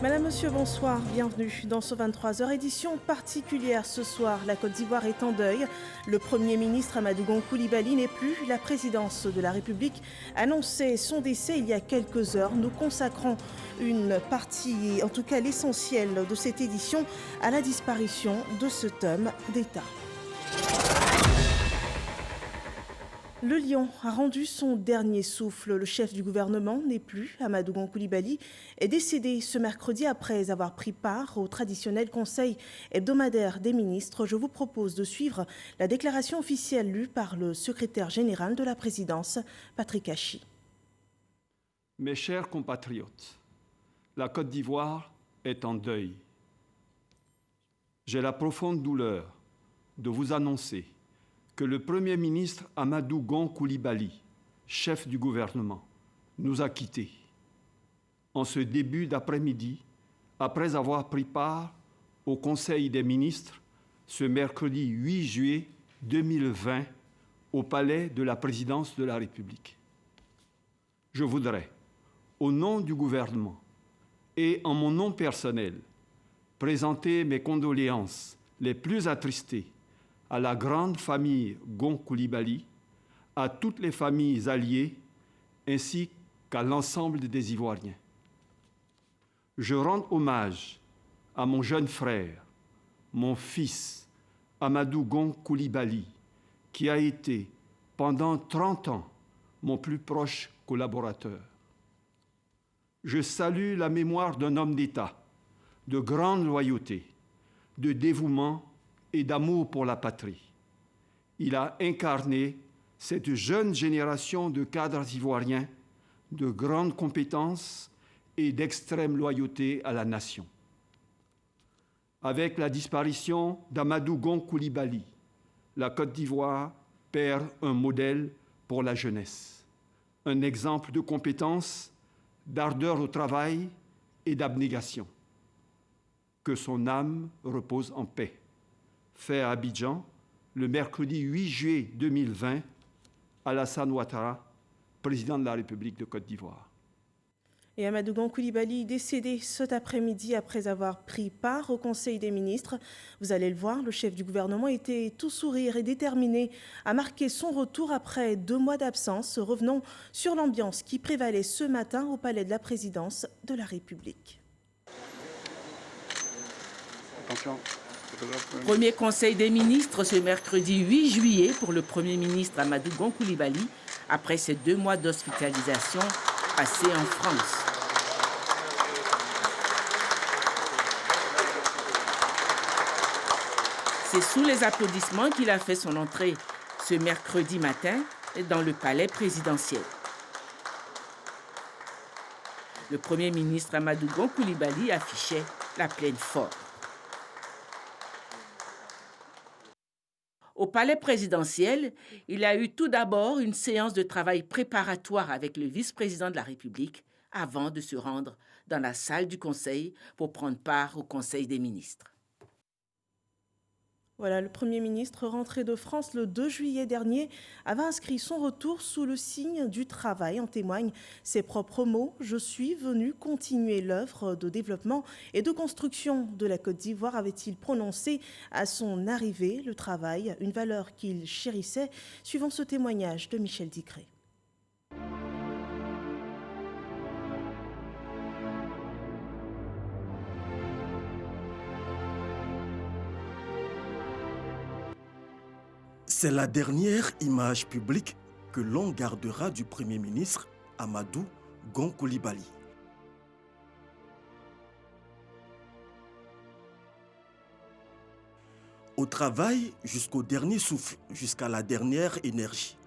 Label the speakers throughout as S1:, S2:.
S1: Madame, Monsieur, bonsoir, bienvenue dans ce 23h, édition particulière ce soir. La Côte d'Ivoire est en deuil. Le Premier ministre Amadou Gon Coulibaly n'est plus. La présidence de la République annonçait son décès il y a quelques heures. Nous consacrons une partie, en tout cas l'essentiel de cette édition, à la disparition de cet homme d'État. Le lion a rendu son dernier souffle. Le chef du gouvernement n'est plus. Amadou Gon Coulibaly est décédé ce mercredi après avoir pris part au traditionnel conseil hebdomadaire des ministres. Je vous propose de suivre la déclaration officielle lue par le secrétaire général de la présidence, Patrick Hachi.
S2: Mes chers compatriotes, la Côte d'Ivoire est en deuil. J'ai la profonde douleur de vous annoncer que le Premier ministre Amadou Gon Coulibaly, chef du gouvernement, nous a quittés. En ce début d'après-midi, après avoir pris part au Conseil des ministres ce mercredi 8 juillet 2020 au palais de la présidence de la République. Je voudrais, au nom du gouvernement et en mon nom personnel, présenter mes condoléances les plus attristées à la grande famille Gon Coulibaly, à toutes les familles alliées, ainsi qu'à l'ensemble des Ivoiriens. Je rends hommage à mon jeune frère, mon fils, Amadou Gon Coulibaly, qui a été, pendant 30 ans, mon plus proche collaborateur. Je salue la mémoire d'un homme d'État, de grande loyauté, de dévouement et d'amour pour la patrie. Il a incarné cette jeune génération de cadres ivoiriens de grandes compétences et d'extrême loyauté à la nation. Avec la disparition d'Amadou Gon Coulibaly, la Côte d'Ivoire perd un modèle pour la jeunesse, un exemple de compétence, d'ardeur au travail et d'abnégation. Que son âme repose en paix. Fait à Abidjan, le mercredi 8 juillet 2020, Alassane Ouattara, président de la République de Côte d'Ivoire.
S1: Et Amadou Gon Coulibaly, décédé cet après-midi après avoir pris part au Conseil des ministres. Vous allez le voir, le chef du gouvernement était tout sourire et déterminé à marquer son retour après 2 mois d'absence. Revenons sur l'ambiance qui prévalait ce matin au palais de la présidence de la République.
S2: Attention.
S3: Premier conseil des ministres ce mercredi 8 juillet pour le Premier ministre Amadou Gon Coulibaly après ses 2 mois d'hospitalisation passés en France. C'est sous les applaudissements qu'il a fait son entrée ce mercredi matin dans le palais présidentiel. Le Premier ministre Amadou Gon Coulibaly affichait la pleine forme. Au palais présidentiel, il a eu tout d'abord une séance de travail préparatoire avec le vice-président de la République avant de se rendre dans la salle du Conseil pour prendre part au Conseil des ministres.
S1: Voilà, le Premier ministre, rentré de France le 2 juillet dernier, avait inscrit son retour sous le signe du travail. En témoignent ses propres mots. « Je suis venu continuer l'œuvre de développement et de construction de la Côte d'Ivoire », avait-il prononcé à son arrivée. Le travail, une valeur qu'il chérissait, suivant ce témoignage de Michel Dicré.
S4: C'est la dernière image publique que l'on gardera du Premier ministre Amadou Gon Coulibaly. Au travail jusqu'au dernier souffle, jusqu'à la dernière énergie.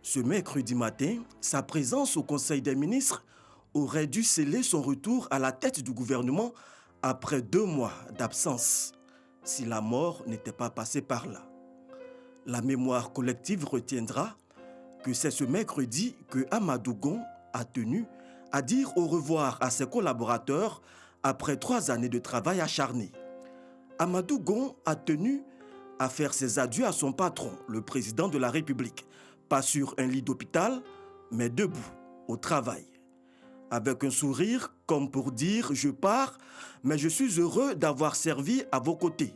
S4: Ce mercredi matin, sa présence au Conseil des ministres aurait dû sceller son retour à la tête du gouvernement après 2 mois d'absence, si la mort n'était pas passée par là. La mémoire collective retiendra que c'est ce mercredi que Amadou Gon a tenu à dire au revoir à ses collaborateurs après 3 années de travail acharné. Amadou Gon a tenu à faire ses adieux à son patron, le président de la République, pas sur un lit d'hôpital, mais debout, au travail. avec un sourire comme pour dire « Je pars, mais je suis heureux d'avoir servi à vos côtés ».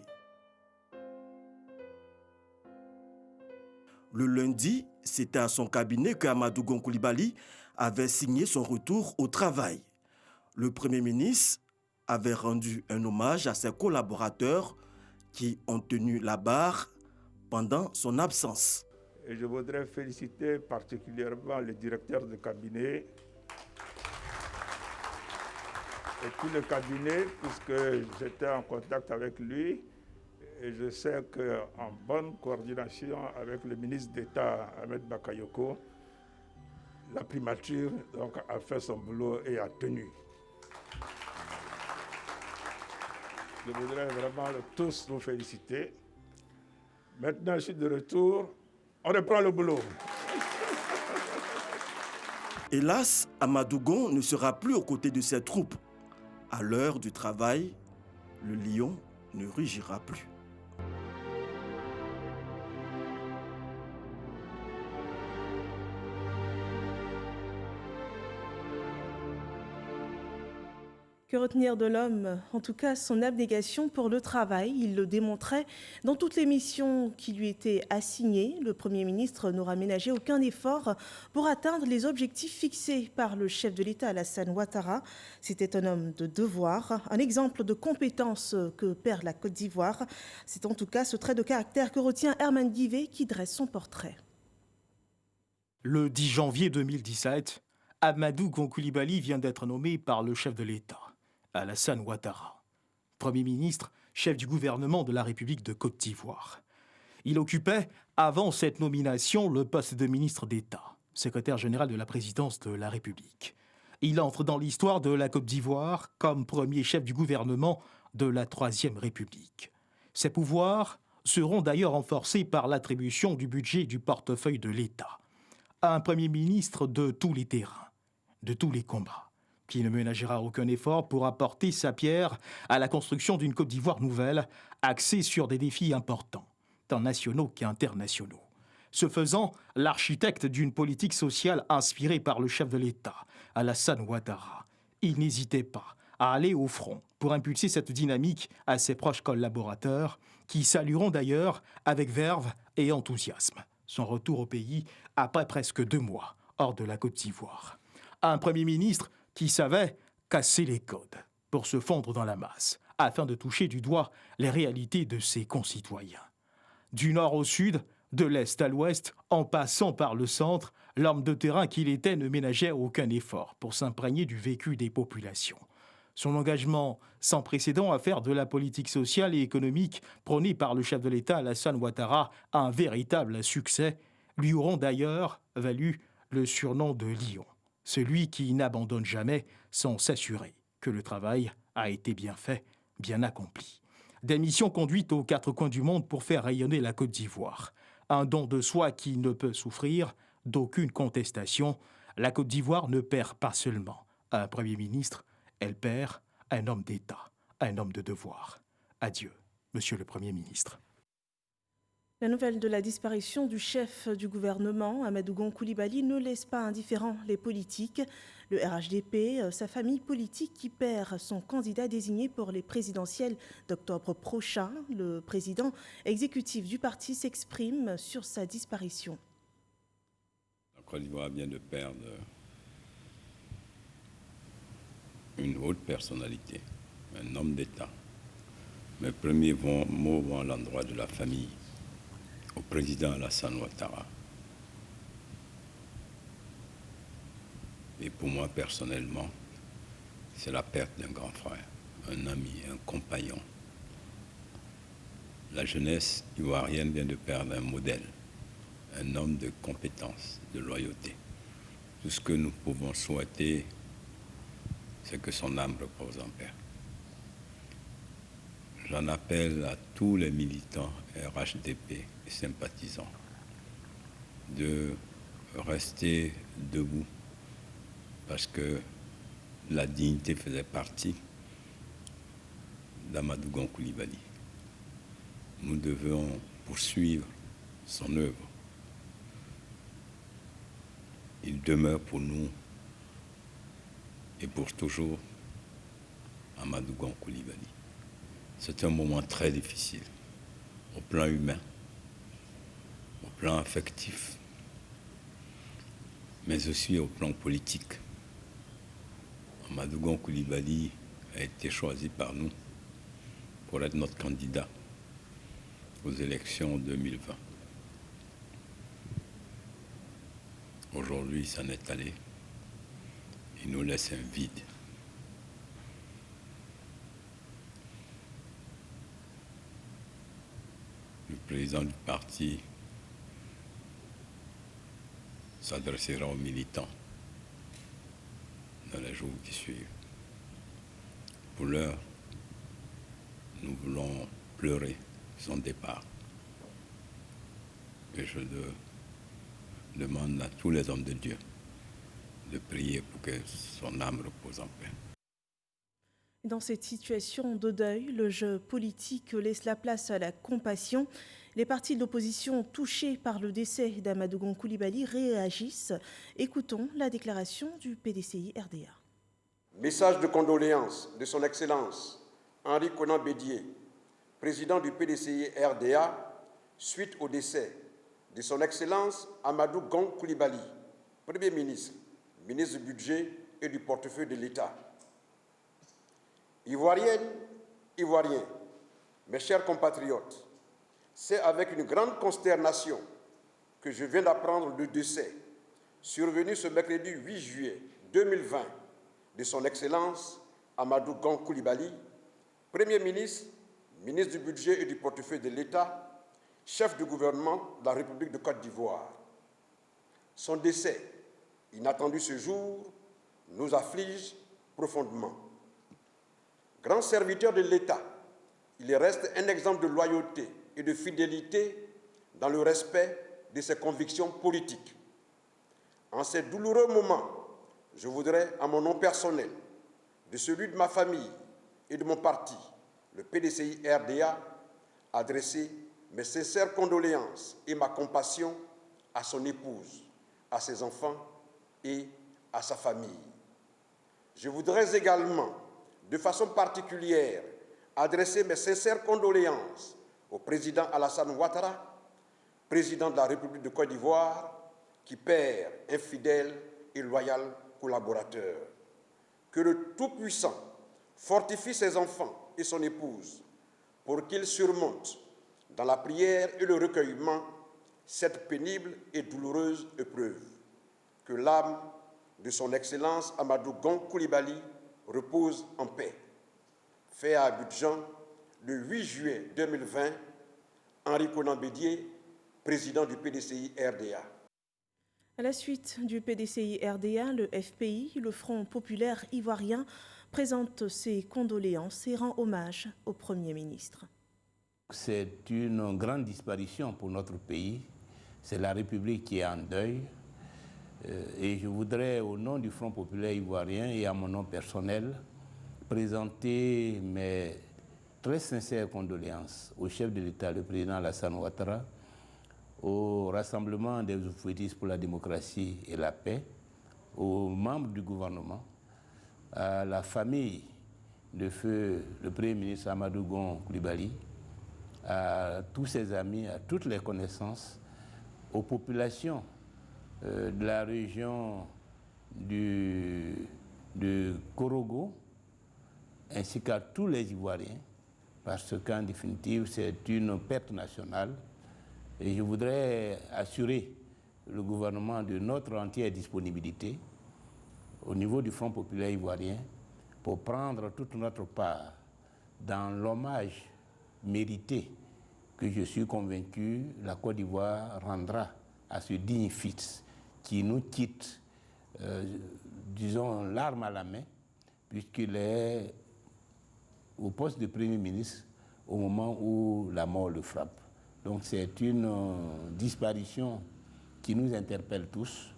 S4: Le lundi, c'était à son cabinet que Amadou Gon Coulibaly avait signé son retour au travail. Le Premier ministre avait rendu un hommage à ses collaborateurs qui ont tenu la barre pendant son absence.
S5: Et je voudrais féliciter particulièrement le directeur de cabinet et tout le cabinet, puisque j'étais en contact avec lui. Et je sais qu'en bonne coordination avec le ministre d'État Ahmed Bakayoko, la primature donc, a fait son boulot et a tenu. Je voudrais vraiment tous nous féliciter. Maintenant, je suis de retour. On reprend le boulot.
S4: Hélas, Amadou Gon ne sera plus aux côtés de ses troupes. À l'heure du travail, le lion ne rugira plus.
S1: Que retenir de l'homme? En tout cas, son abnégation pour le travail. Il le démontrait dans toutes les missions qui lui étaient assignées. Le Premier ministre n'aura ménagé aucun effort pour atteindre les objectifs fixés par le chef de l'État, Alassane Ouattara. C'était un homme de devoir, un exemple de compétence que perd la Côte d'Ivoire. C'est en tout cas ce trait de caractère que retient Herman Guivet qui dresse son portrait.
S6: Le 10 janvier 2017, Amadou Gon Coulibaly vient d'être nommé par le chef de l'État, Alassane Ouattara, Premier ministre, chef du gouvernement de la République de Côte d'Ivoire. Il occupait, avant cette nomination, le poste de ministre d'État, secrétaire général de la présidence de la République. Il entre dans l'histoire de la Côte d'Ivoire comme premier chef du gouvernement de la Troisième République. Ses pouvoirs seront d'ailleurs renforcés par l'attribution du budget du portefeuille de l'État à un Premier ministre de tous les terrains, de tous les combats, qui ne ménagera aucun effort pour apporter sa pierre à la construction d'une Côte d'Ivoire nouvelle, axée sur des défis importants, tant nationaux qu'internationaux. Ce faisant, l'architecte d'une politique sociale inspirée par le chef de l'État, Alassane Ouattara, il n'hésitait pas à aller au front pour impulser cette dynamique à ses proches collaborateurs, qui salueront d'ailleurs avec verve et enthousiasme son retour au pays après presque 2 mois hors de la Côte d'Ivoire. Un Premier ministre qui savait casser les codes pour se fondre dans la masse, afin de toucher du doigt les réalités de ses concitoyens. Du nord au sud, de l'est à l'ouest, en passant par le centre, l'homme de terrain qu'il était ne ménageait aucun effort pour s'imprégner du vécu des populations. Son engagement sans précédent à faire de la politique sociale et économique prônée par le chef de l'État, Alassane Ouattara, un véritable succès, lui auront d'ailleurs valu le surnom de Lion. Celui qui n'abandonne jamais sans s'assurer que le travail a été bien fait, bien accompli. Des missions conduites aux 4 coins du monde pour faire rayonner la Côte d'Ivoire. Un don de soi qui ne peut souffrir d'aucune contestation. La Côte d'Ivoire ne perd pas seulement un Premier ministre, elle perd un homme d'État, un homme de devoir. Adieu, Monsieur le Premier ministre.
S1: La nouvelle de la disparition du chef du gouvernement, Amadou Gon Coulibaly, ne laisse pas indifférents les politiques. Le RHDP, sa famille politique qui perd son candidat désigné pour les présidentielles d'octobre prochain. Le président exécutif du parti s'exprime sur sa disparition.
S7: La Côte d'Ivoire vient de perdre une haute personnalité, un homme d'État. Mes premiers mots vont à l'endroit de la famille, au président Alassane Ouattara. Et pour moi, personnellement, c'est la perte d'un grand frère, un ami, un compagnon. La jeunesse ivoirienne vient de perdre un modèle, un homme de compétence, de loyauté. Tout ce que nous pouvons souhaiter, c'est que son âme repose en paix. J'en appelle à tous les militants RHDP et sympathisants de rester debout parce que la dignité faisait partie d'Amadou Gon Coulibaly. Nous devons poursuivre son œuvre. Il demeure pour nous et pour toujours Amadou Gon Coulibaly. C'est un moment très difficile, au plan humain, au plan affectif, mais aussi au plan politique. Amadou Gon Coulibaly a été choisi par nous pour être notre candidat aux élections 2020. Aujourd'hui, il s'en est allé. Il nous laisse un vide. Le président du parti s'adressera aux militants dans les jours qui suivent. Pour l'heure, nous voulons pleurer son départ. Et je demande à tous les hommes de Dieu de prier pour que son âme repose en paix.
S1: Dans cette situation de deuil, le jeu politique laisse la place à la compassion. Les partis de l'opposition touchés par le décès d'Amadou Gon Coulibaly réagissent. Écoutons la déclaration du PDCI RDA.
S8: Message de condoléances de son Excellence Henri Konan Bédié, président du PDCI RDA, suite au décès de son Excellence Amadou Gon Coulibaly, Premier ministre, ministre du Budget et du portefeuille de l'État. Ivoiriennes, Ivoiriens, mes chers compatriotes, c'est avec une grande consternation que je viens d'apprendre le décès, survenu ce mercredi 8 juillet 2020, de son Excellence Amadou Gon Coulibaly, Premier ministre, ministre du Budget et du portefeuille de l'État, chef du gouvernement de la République de Côte d'Ivoire. Son décès, inattendu ce jour, nous afflige profondément. Grand serviteur de l'État, il reste un exemple de loyauté et de fidélité dans le respect de ses convictions politiques. En ces douloureux moments, je voudrais, à mon nom personnel, de celui de ma famille et de mon parti, le PDCI RDA, adresser mes sincères condoléances et ma compassion à son épouse, à ses enfants et à sa famille. Je voudrais également, de façon particulière, adresser mes sincères condoléances au président Alassane Ouattara, président de la République de Côte d'Ivoire, qui perd un fidèle et loyal collaborateur. Que le Tout-Puissant fortifie ses enfants et son épouse pour qu'ils surmontent, dans la prière et le recueillement, cette pénible et douloureuse épreuve. Que l'âme de son Excellence Amadou Gon Coulibaly repose en paix. Fait à Abidjan le 8 juillet 2020, Henri Konan Bédié, président du PDCI RDA.
S1: À la suite du PDCI RDA, le FPI, le Front populaire ivoirien, présente ses condoléances et rend hommage au Premier ministre.
S9: C'est une grande disparition pour notre pays. C'est la République qui est en deuil. Et je voudrais, au nom du Front populaire ivoirien et à mon nom personnel, présenter mes très sincères condoléances au chef de l'État, le président Alassane Ouattara, au Rassemblement des Oufouettistes pour la démocratie et la paix, aux membres du gouvernement, à la famille de feu le Premier ministre Amadou Gon Coulibaly, à tous ses amis, à toutes les connaissances, aux populations de la région de Korogo, ainsi qu'à tous les Ivoiriens, parce qu'en définitive, c'est une perte nationale. Et je voudrais assurer le gouvernement de notre entière disponibilité au niveau du Front populaire ivoirien pour prendre toute notre part dans l'hommage mérité que je suis convaincu la Côte d'Ivoire rendra à ce digne fils qui nous quitte, disons, l'arme à la main, puisqu'il est au poste de Premier ministre au moment où la mort le frappe. Donc c'est une disparition qui nous interpelle tous,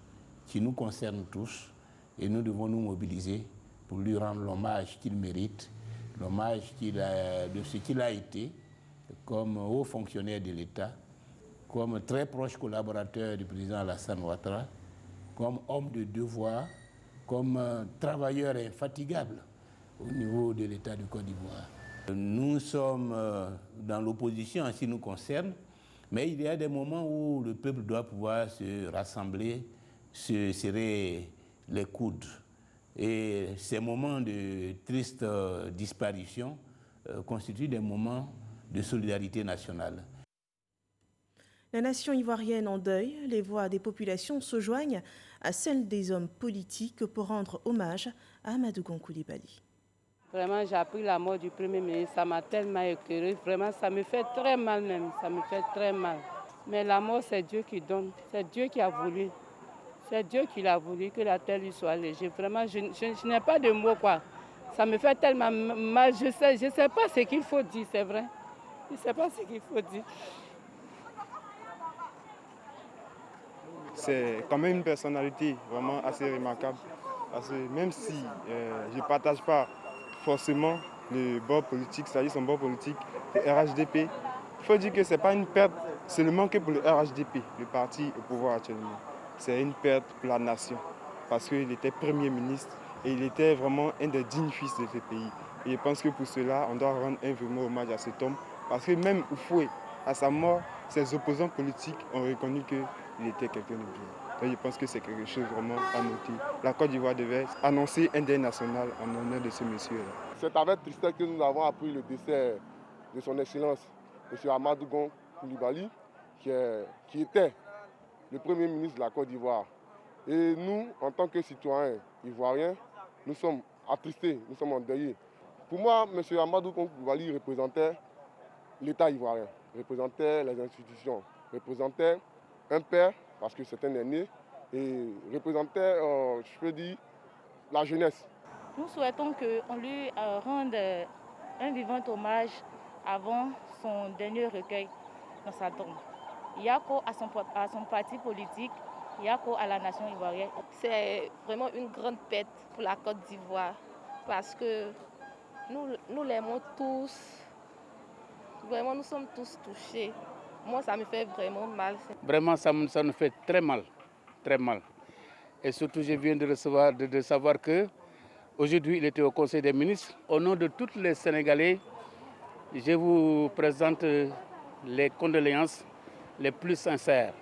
S9: qui nous concerne tous, et nous devons nous mobiliser pour lui rendre l'hommage qu'il mérite, l'hommage de ce qu'il a été comme haut fonctionnaire de l'État, comme très proche collaborateur du président Alassane Ouattara, comme homme de devoir comme travailleur infatigable au niveau de l'État du Côte d'Ivoire. Nous sommes dans l'opposition en ce qui nous concerne, mais il y a des moments où le peuple doit pouvoir se rassembler, se serrer les coudes. Et ces moments de triste disparition constituent des moments de solidarité nationale.
S1: La nation ivoirienne en deuil, les voix des populations se joignent à celles des hommes politiques pour rendre hommage à Amadou Gon Coulibaly.
S10: Vraiment, j'ai appris la mort du Premier ministre, ça m'a tellement écœuré. Vraiment, ça me fait très mal même, ça me fait très mal. Mais la mort, c'est Dieu qui donne, c'est Dieu qui a voulu. C'est Dieu qui l'a voulu, que la terre lui soit légère. Vraiment, je n'ai pas de mots, quoi. Ça me fait tellement mal, je sais pas ce qu'il faut dire, c'est vrai. Je ne sais pas ce qu'il faut dire.
S11: C'est quand même une personnalité vraiment assez remarquable. Parce que même si je ne partage pas forcément le bord politique, c'est-à-dire son bord politique, le RHDP, il faut dire que ce n'est pas une perte seulement que pour le RHDP, le parti au pouvoir actuellement. C'est une perte pour la nation. Parce qu'il était Premier ministre et il était vraiment un des dignes fils de ce pays. Et je pense que pour cela, on doit rendre un vraiment hommage à cet homme. Parce que même au fouet, à sa mort, ses opposants politiques ont reconnu qu'il était quelqu'un de bien. Donc je pense que c'est quelque chose vraiment à noter. La Côte d'Ivoire devait annoncer un deuil national en honneur de ce monsieur-là.
S12: C'est avec tristesse que nous avons appris le décès de son Excellence, M. Amadou Gon Coulibaly, qui était le Premier ministre de la Côte d'Ivoire. Et nous, en tant que citoyens ivoiriens, nous sommes attristés, nous sommes endeuillés. Pour moi, M. Amadou Gon Coulibaly représentait l'État ivoirien, représentait les institutions, représentait un père, parce que c'est un aîné, et représentait, je peux dire, la jeunesse.
S13: Nous souhaitons qu'on lui rende un vivant hommage avant son dernier recueil dans sa tombe. Yako à son parti politique, Yako à la nation ivoirienne.
S14: C'est vraiment une grande perte pour la Côte d'Ivoire parce que nous l'aimons tous. Vraiment, nous sommes tous touchés. Moi, ça me fait vraiment mal.
S15: Vraiment, ça nous fait très mal, très mal. Et surtout, je viens de savoir qu'aujourd'hui, il était au Conseil des ministres. Au nom de tous les Sénégalais, je vous présente les condoléances les plus sincères.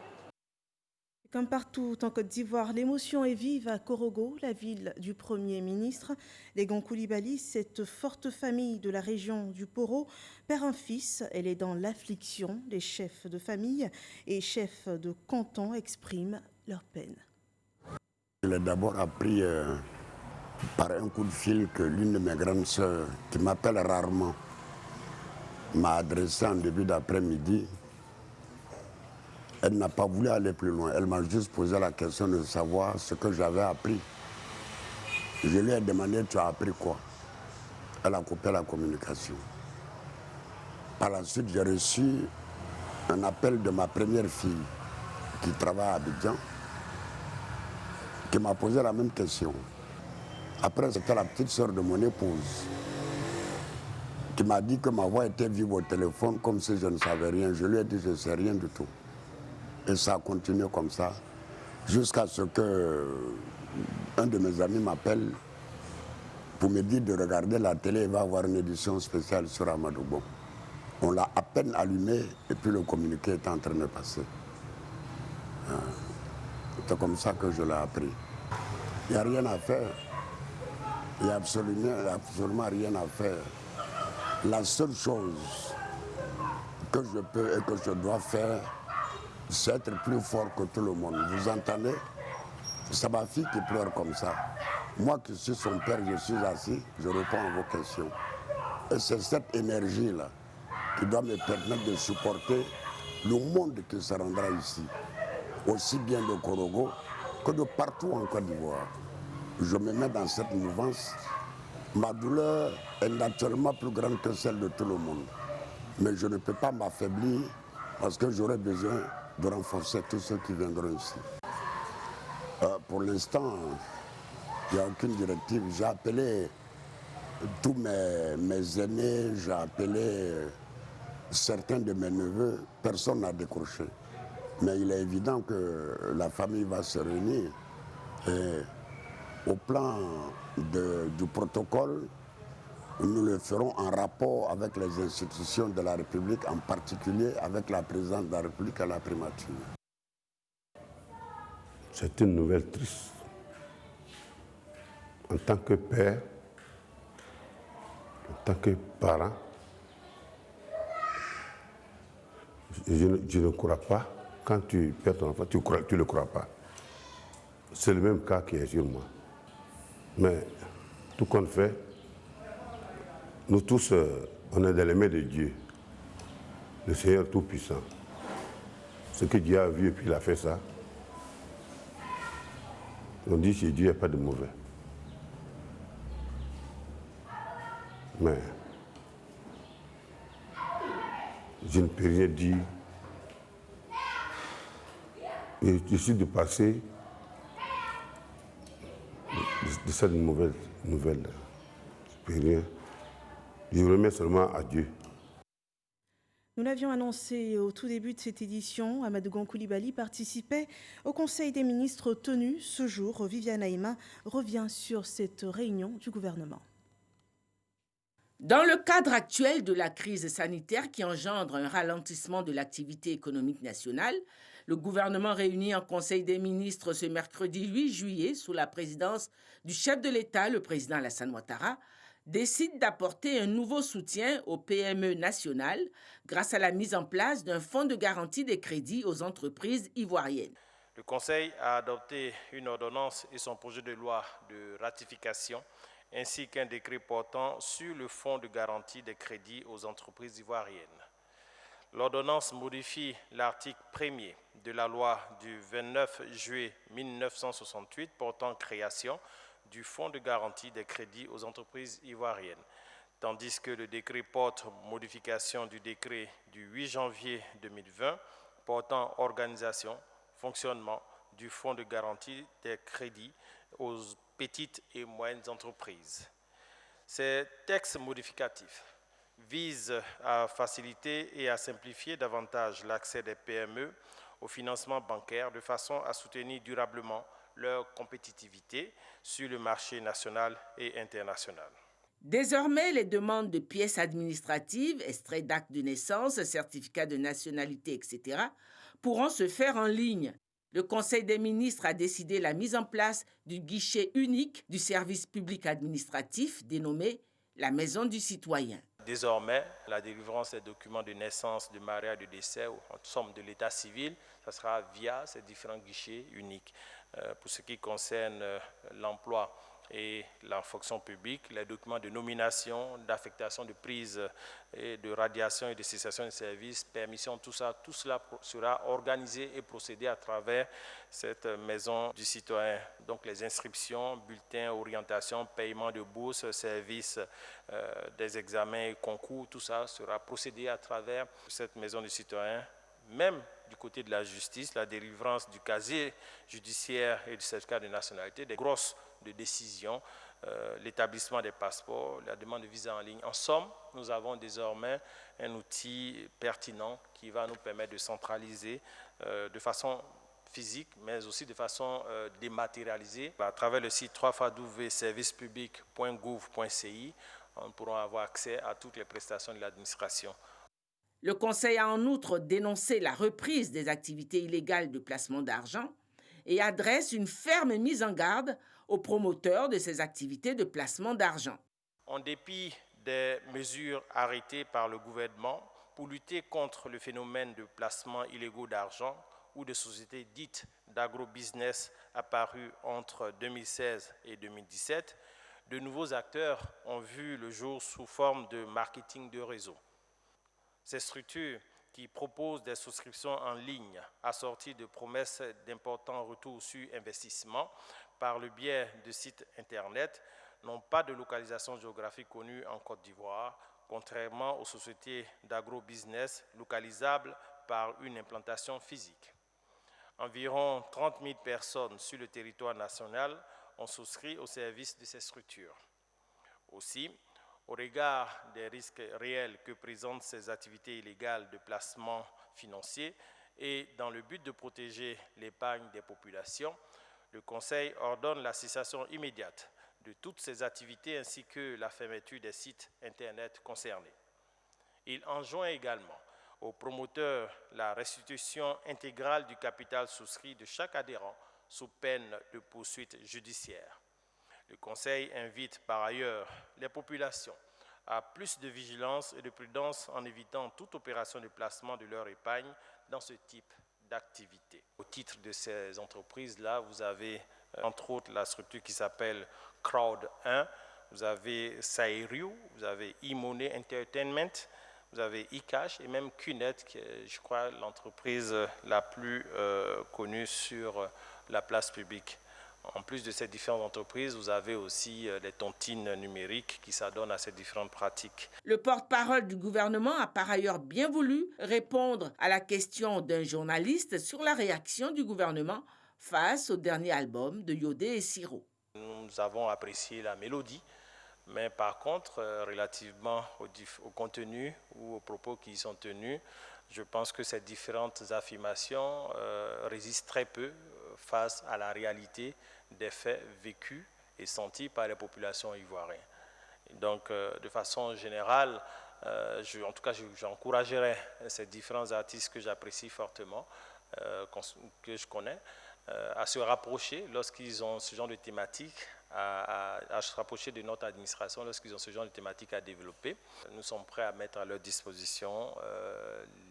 S1: Comme partout en Côte d'Ivoire, l'émotion est vive à Korogo, la ville du Premier ministre. Les Gon Coulibaly, cette forte famille de la région du Poro, perd un fils. Elle est dans l'affliction. Les chefs de famille et chefs de canton expriment leur peine.
S16: Je l'ai d'abord appris par un coup de fil que l'une de mes grandes sœurs, qui m'appelle rarement, m'a adressé en début d'après-midi. Elle n'a pas voulu aller plus loin. Elle m'a juste posé la question de savoir ce que j'avais appris. Je lui ai demandé, tu as appris quoi? Elle a coupé la communication. Par la suite, j'ai reçu un appel de ma première fille qui travaille à Abidjan, qui m'a posé la même question. Après, c'était la petite sœur de mon épouse qui m'a dit que ma voix était vive au téléphone comme si je ne savais rien. Je lui ai dit, je ne sais rien du tout. Et ça a continué comme ça, jusqu'à ce qu'un de mes amis m'appelle pour me dire de regarder la télé, il va avoir une édition spéciale sur Amadou Gon. On l'a à peine allumé et puis le communiqué est en train de passer. C'est comme ça que je l'ai appris. Il n'y a rien à faire. Il n'y a absolument rien à faire. La seule chose que je peux et que je dois faire, c'est être plus fort que tout le monde. Vous entendez? C'est ma fille qui pleure comme ça. Moi qui suis son père, je suis assis, je réponds à vos questions. Et c'est cette énergie-là qui doit me permettre de supporter le monde qui se rendra ici. Aussi bien de Korogo que de partout en Côte d'Ivoire. Je me mets dans cette mouvance. Ma douleur est naturellement plus grande que celle de tout le monde. Mais je ne peux pas m'affaiblir parce que j'aurai besoin de renforcer tous ceux qui viendront ici. Pour l'instant, il n'y a aucune directive. J'ai appelé tous mes aînés, j'ai appelé certains de mes neveux. Personne n'a décroché. Mais il est évident que la famille va se réunir. Et Au plan du protocole, nous le ferons en rapport avec les institutions de la République, en particulier avec la présidente de la République à la primature.
S17: C'est une nouvelle triste. En tant que père, en tant que parent, je ne crois pas. Quand tu perds ton enfant, tu ne le crois pas. C'est le même cas qui est sur moi. Mais tout compte fait, nous tous, on est dans les mains de Dieu, le Seigneur Tout-Puissant. Ce que Dieu a vu et puis il a fait ça. On dit chez Dieu, il n'y a pas de mauvais. Mais je ne peux rien dire. Et je suis de passer de cette mauvaise nouvelle. Je ne peux rien. Je remets seulement à Dieu.
S1: Nous l'avions annoncé au tout début de cette édition, Amadou Gon Coulibaly participait au Conseil des ministres tenu ce jour. Viviane Aïma revient sur cette réunion du gouvernement.
S3: Dans le cadre actuel de la crise sanitaire qui engendre un ralentissement de l'activité économique nationale, le gouvernement réuni en Conseil des ministres ce mercredi 8 juillet sous la présidence du chef de l'État, le président Alassane Ouattara, décide d'apporter un nouveau soutien aux PME nationales grâce à la mise en place d'un fonds de garantie des crédits aux entreprises ivoiriennes.
S18: Le Conseil a adopté une ordonnance et son projet de loi de ratification, ainsi qu'un décret portant sur le fonds de garantie des crédits aux entreprises ivoiriennes. L'ordonnance modifie l'article 1er de la loi du 29 juillet 1968 portant création du fonds de garantie des crédits aux entreprises ivoiriennes, tandis que le décret porte modification du décret du 8 janvier 2020 portant organisation, fonctionnement du fonds de garantie des crédits aux petites et moyennes entreprises. Ces textes modificatifs visent à faciliter et à simplifier davantage l'accès des PME au financement bancaire de façon à soutenir durablement leur compétitivité sur le marché national et international.
S3: Désormais, les demandes de pièces administratives, extraits d'actes de naissance, certificats de nationalité, etc., pourront se faire en ligne. Le Conseil des ministres a décidé la mise en place du guichet unique du service public administratif dénommé la Maison du citoyen.
S18: Désormais, la délivrance des documents de naissance, de mariage, de décès, ou en somme de l'état civil, ça sera via ces différents guichets uniques. Pour ce qui concerne l'emploi et la fonction publique, les documents de nomination, d'affectation, de prise et de radiation et de cessation de services, permission, tout cela sera organisé et procédé à travers cette maison du citoyen. Donc les inscriptions, bulletins, orientations, paiement de bourses, services des examens et concours, tout ça sera procédé à travers cette maison du citoyen. Même du côté de la justice, la délivrance du casier judiciaire et du certificat de nationalité, des grosses de décisions, l'établissement des passeports, la demande de visa en ligne. En somme, nous avons désormais un outil pertinent qui va nous permettre de centraliser de façon physique, mais aussi de façon dématérialisée. À travers le site www.servicepublic.gouv.ci, nous pourrons avoir accès à toutes les prestations de l'administration.
S3: Le Conseil a en outre dénoncé la reprise des activités illégales de placement d'argent et adresse une ferme mise en garde aux promoteurs de ces activités de placement d'argent.
S18: En dépit des mesures arrêtées par le gouvernement pour lutter contre le phénomène de placement illégaux d'argent ou de sociétés dites d'agrobusiness apparues entre 2016 et 2017, de nouveaux acteurs ont vu le jour sous forme de marketing de réseau. Ces structures qui proposent des souscriptions en ligne assorties de promesses d'importants retours sur investissement par le biais de sites Internet n'ont pas de localisation géographique connue en Côte d'Ivoire, contrairement aux sociétés d'agrobusiness localisables par une implantation physique. Environ 30 000 personnes sur le territoire national ont souscrit au service de ces structures. Aussi, au regard des risques réels que présentent ces activités illégales de placement financier et dans le but de protéger l'épargne des populations, Le Conseil ordonne la cessation immédiate de toutes ces activités ainsi que la fermeture des sites Internet concernés. Il enjoint également aux promoteurs la restitution intégrale du capital souscrit de chaque adhérent sous peine de poursuite judiciaire. Le Conseil invite par ailleurs les populations à plus de vigilance et de prudence en évitant toute opération de placement de leur épargne dans ce type d'activité. Au titre de ces entreprises-là, vous avez entre autres la structure qui s'appelle Crowd 1, vous avez Sairiu, vous avez eMoney Entertainment, vous avez eCash et même QNet, qui est, je crois, l'entreprise la plus connue sur la place publique. En plus de ces différentes entreprises, vous avez aussi les tontines numériques qui s'adonnent à ces différentes pratiques.
S3: Le porte-parole du gouvernement a par ailleurs bien voulu répondre à la question d'un journaliste sur la réaction du gouvernement face au dernier album de Yodé et Siro.
S18: Nous avons apprécié la mélodie, mais par contre, relativement au contenu ou aux propos qui y sont tenus, je pense que ces différentes affirmations résistent très peu face à la réalité des faits vécus et sentis par les populations ivoiriennes. Donc, de façon générale, en tout cas, j'encouragerais ces différents artistes que j'apprécie fortement, que je connais, à se rapprocher lorsqu'ils ont ce genre de thématique, à se rapprocher de notre administration lorsqu'ils ont ce genre de thématique à développer. Nous sommes prêts à mettre à leur disposition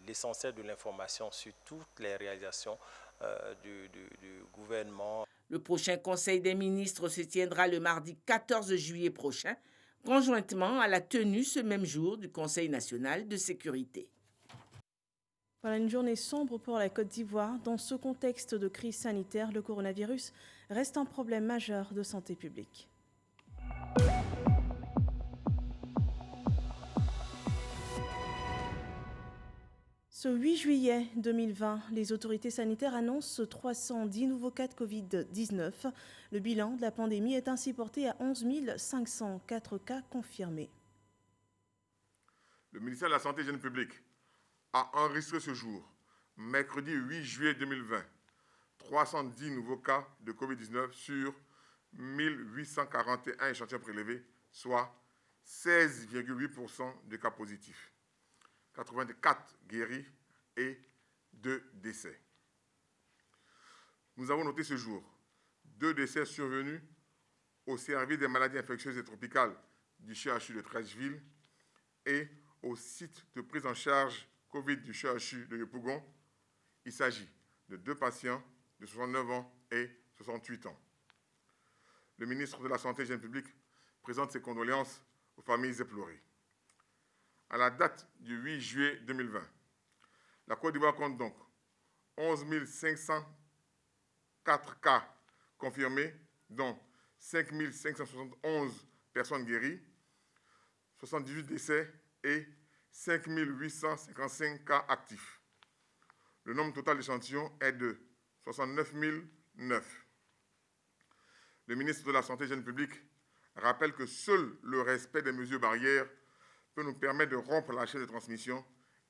S18: l'essentiel de l'information sur toutes les réalisations du gouvernement.
S3: Le prochain Conseil des ministres se tiendra le mardi 14 juillet prochain, conjointement à la tenue ce même jour du Conseil national de sécurité.
S1: Voilà une journée sombre pour la Côte d'Ivoire. Dans ce contexte de crise sanitaire, le coronavirus reste un problème majeur de santé publique. Ce 8 juillet 2020, les autorités sanitaires annoncent 310 nouveaux cas de Covid-19. Le bilan de la pandémie est ainsi porté à 11 504 cas confirmés.
S19: Le ministère de la Santé et de l'Hygiène publique a enregistré ce jour, mercredi 8 juillet 2020, 310 nouveaux cas de Covid-19 sur 1841 échantillons prélevés, soit 16,8% de cas positifs, 84 guéris et 2 décès. Nous avons noté ce jour 2 décès survenus au service des maladies infectieuses et tropicales du CHU de Treichville et au site de prise en charge Covid du CHU de Yopougon. Il s'agit de 2 patients de 69 ans et 68 ans. Le ministre de la Santé et de l'Hygiène publique présente ses condoléances aux familles éplorées. À la date du 8 juillet 2020, la Côte d'Ivoire compte donc 11 504 cas confirmés, dont 5 571 personnes guéries, 78 décès et 5 855 cas actifs. Le nombre total d'échantillons est de 69 009. Le ministre de la Santé et de l'Hygiène publique rappelle que seul le respect des mesures barrières peut nous permettre de rompre la chaîne de transmission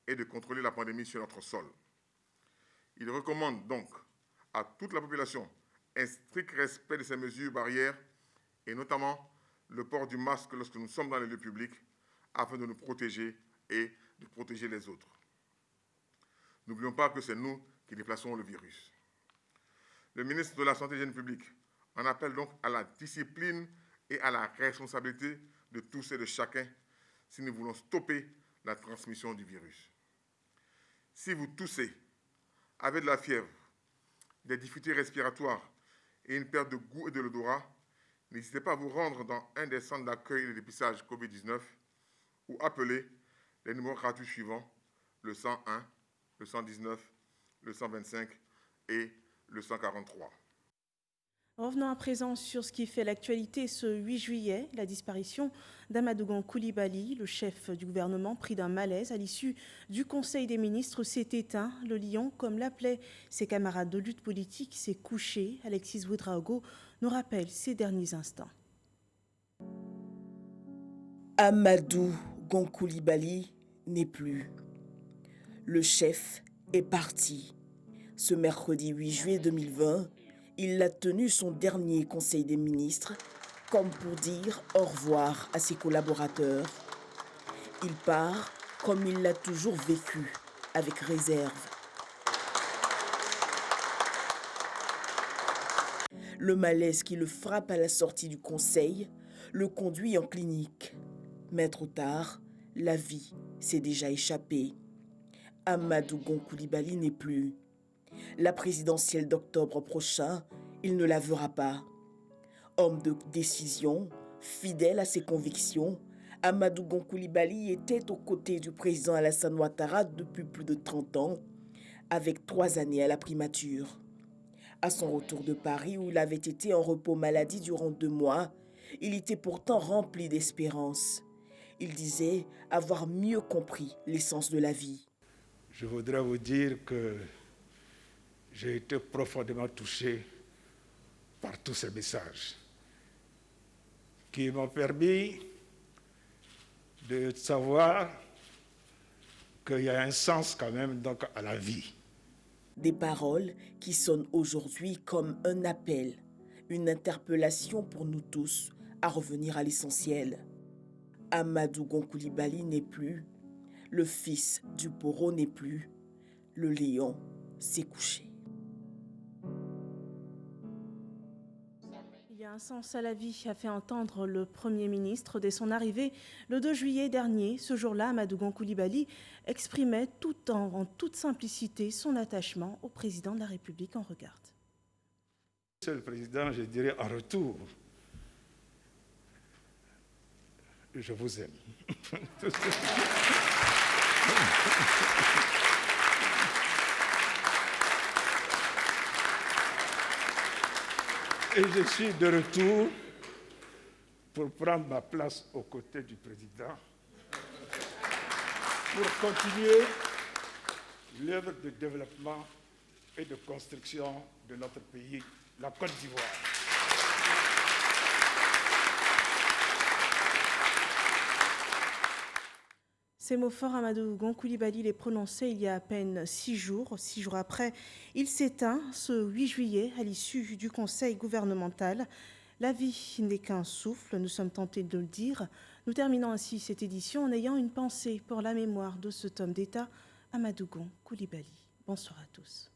S19: et de contrôler la pandémie sur notre sol. Il recommande donc à toute la population un strict respect de ces mesures barrières et notamment le port du masque lorsque nous sommes dans les lieux publics afin de nous protéger et de protéger les autres. N'oublions pas que c'est nous qui déplaçons le virus. Le ministre de la Santé et de l'Hygiène publique en appelle donc à la discipline et à la responsabilité de tous et de chacun si nous voulons stopper la transmission du virus. Si vous toussez, avez de la fièvre, des difficultés respiratoires et une perte de goût et de l'odorat, n'hésitez pas à vous rendre dans un des centres d'accueil et de dépistage Covid-19 ou appeler les numéros gratuits suivants, le 101, le 119, le 125 et le 143.
S1: Revenons à présent sur ce qui fait l'actualité ce 8 juillet, la disparition d'Amadou Gon Coulibaly, le chef du gouvernement pris d'un malaise à l'issue du Conseil des ministres s'est éteint. Le lion, comme l'appelaient ses camarades de lutte politique, s'est couché. Alexis Ouedraogo nous rappelle ces derniers instants.
S20: Amadou Gon Coulibaly n'est plus. Le chef est parti. Ce mercredi 8 juillet 2020, Il a tenu son dernier conseil des ministres, comme pour dire au revoir à ses collaborateurs. Il part comme il l'a toujours vécu, avec réserve. Le malaise qui le frappe à la sortie du conseil le conduit en clinique. Mais trop tard, la vie s'est déjà échappée. Amadou Gon Coulibaly n'est plus. La présidentielle d'octobre prochain, il ne la verra pas. Homme de décision, fidèle à ses convictions, Amadou Gon Coulibaly était aux côtés du président Alassane Ouattara depuis plus de 30 ans, avec 3 années à la primature. À son retour de Paris, où il avait été en repos maladie durant 2 mois, il était pourtant rempli d'espérance. Il disait avoir mieux compris l'essence de la vie.
S5: Je voudrais vous dire que j'ai été profondément touché par tous ces messages qui m'ont permis de savoir qu'il y a un sens quand même donc à la vie.
S20: Des paroles qui sonnent aujourd'hui comme un appel, une interpellation pour nous tous à revenir à l'essentiel. Amadou Gon Coulibaly n'est plus, le fils du bourreau n'est plus, le lion s'est couché.
S1: Il y a un sens à la vie, a fait entendre le Premier ministre dès son arrivée le 2 juillet dernier. Ce jour-là, Amadou Gon Coulibaly exprimait en toute simplicité son attachement au président de la République. On regarde.
S5: Monsieur le Président, je dirais en retour, je vous aime. Et je suis de retour pour prendre ma place aux côtés du président, pour continuer l'œuvre de développement et de construction de notre pays, la Côte d'Ivoire.
S1: Ces mots forts, Amadou Gon Coulibaly les prononçait il y a à peine 6 jours. 6 jours après, il s'éteint ce 8 juillet à l'issue du conseil gouvernemental. La vie n'est qu'un souffle, nous sommes tentés de le dire. Nous terminons ainsi cette édition en ayant une pensée pour la mémoire de cet homme d'État, Amadou Gon Coulibaly. Bonsoir à tous.